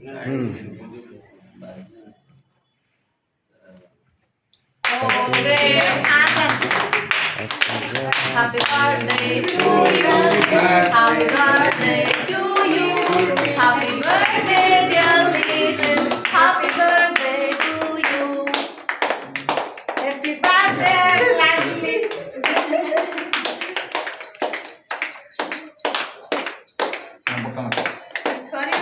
Happy birthday to you. Happy birthday to you. Happy birthday, dear little. Happy birthday to you. Happy birthday, Ladly. Sorry,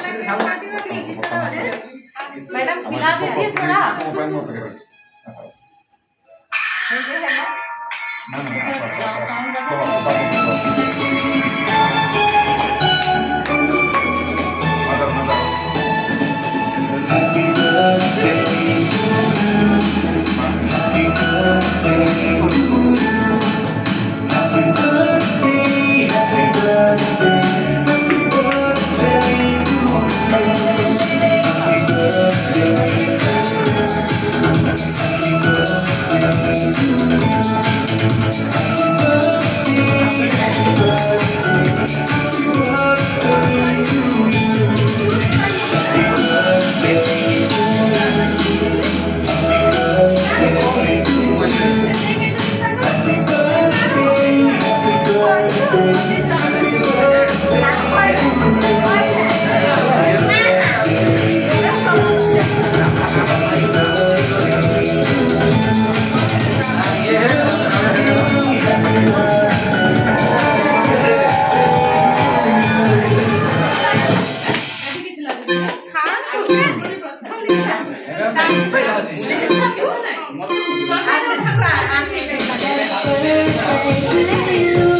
madam खिला दीजिए थोड़ा। Happy birthday to you.